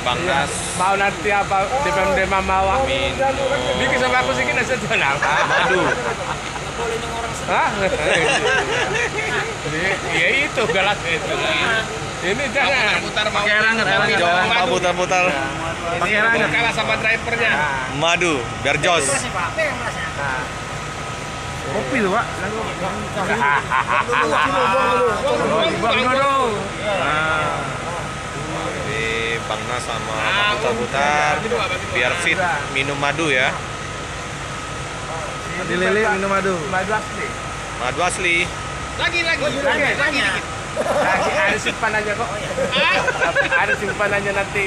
Bang Nas. Mau nanti apa demam mawak Minum bikin sama aku sedikit aja tenang. madu. Hah? Ya itu galak itu. Ini jangan. Putar mau Pakai ranget, Coba putar-putar. Pakai ranget. Kalah sama drivernya. Madu, biar jos. Kopi tuh, Pak. Jadi Bang Nas sama Bang putar-putar biar fit minum madu ya. Dilele minum madu. Madu asli. Madu asli. lagi. Ada simpanannya kok. Ada simpanannya nanti.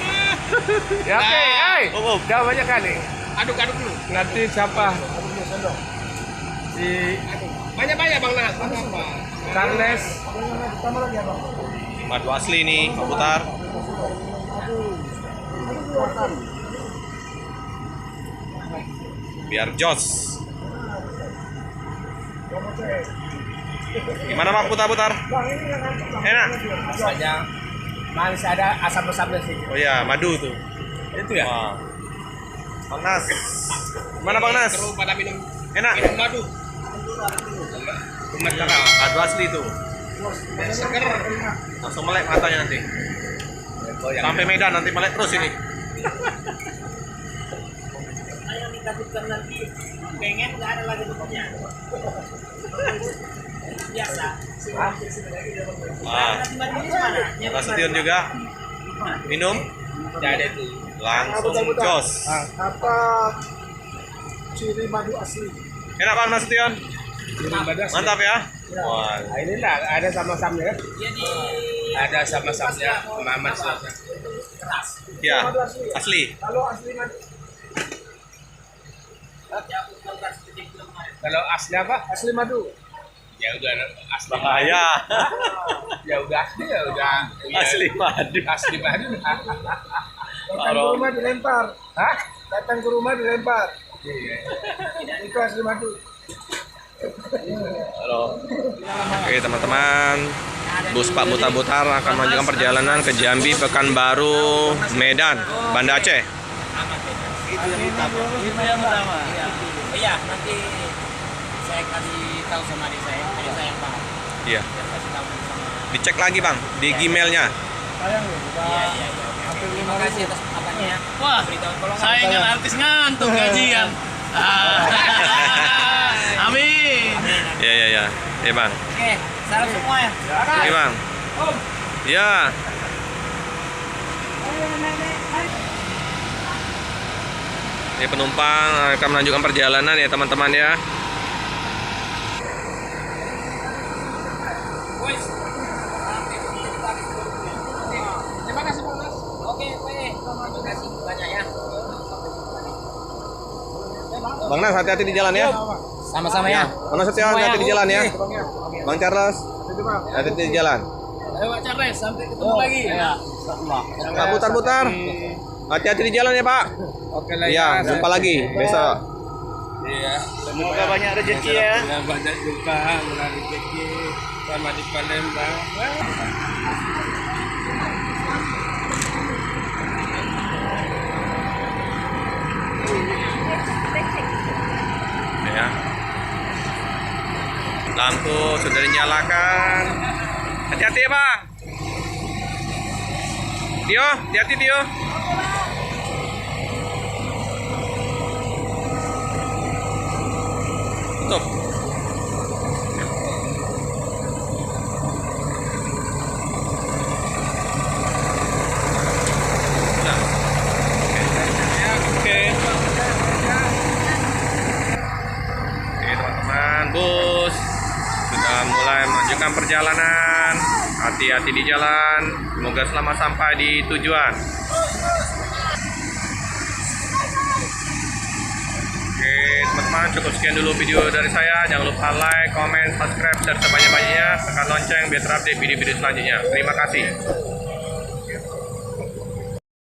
Ya oke, Oh, oh. jawabannya kali. Aduk dulu. Nanti siapa? Si Banyak Bang Nas. Apa? Charles. Madu asli nih, Bang putar. Biar jos. Gimana Bang putar-putar? Enak. Saja manis ada asam-asamnya sedikit. Oh ya, madu tuh. Itu ya. Wah. Bang Nas. Gimana Bang Nas? Seru pada minum Enak. madu. Madu asli tuh. Seger. Langsung melek matanya nanti. Sampai Medan nanti melek terus ini. Yang dikasihkan nanti pengen nggak ada lagi bentuknya biasa. Wah. Nanti bajunya mana? Nasution juga. Minum. Tidak ada itu. Langsung jos. Apa ciri madu asli? Enak Bang Nasution. Mantap ya. Wah. Nah, ini lah ada sama-samanya. Jadi Ada sama-sama Mamat selasa. keras. Ya. Asli. Kalau asli madu. Kalau asli apa? Asli madu. Ya udah asli. Bahaya. Ya udah asli ya udah. Asli madu. Asli madu. Datang ke rumah dilempar. Hah? Datang ke rumah dilempar. Iya. Itu asli madu. Halo. Oke teman-teman, bus Pak Mutar-Mutar akan melanjutkan perjalanan ke Jambi, Pekanbaru, Medan, Banda Aceh. Itu yang pertama. Iya, nanti saya kasih tahu sama adik saya yang paham. Iya. Biar kasih tahu sama. Dicek lagi Bang di Gmailnya. Iya. Terima kasih atas apanya ya. Wah, Beritahu tolong. saya ingat artis ngantuk gajian. Amin. Ya Bang. Oke, salam semua ya. Oke Bang. Ya. Ini penumpang akan melanjutkan perjalanan ya teman-teman ya. Terima kasih Bang Mas. Oke. Terima kasih banyak ya. Bang Nas hati-hati di jalan ya. Sama-sama ya. Bang Nas hati-hati di jalan ya. Bang Charles hati-hati di jalan. Ayo Pak Charles, sampai ketemu lagi. Pak putar-putar. Hati-hati di jalan ya Pak. Oke lah Iya, jumpa lagi besok. Iya. Semoga banyak rezeki ya. Banyak jumpa, murah rezeki sama di Palembang. Ya. Lampu sudah dinyalakan. Hati-hati ya Bang. Tio, hati-hati Tio. Tutup. Nah. Oke. Oke teman-teman, bus sudah mulai melanjutkan perjalanan. Hati-hati di jalan, semoga selamat sampai di tujuan. Oke teman-teman, cukup sekian dulu video dari saya. Jangan lupa like, comment, subscribe, dan sebanyak-banyaknya tekan lonceng biar terupdate video-video selanjutnya. Terima kasih.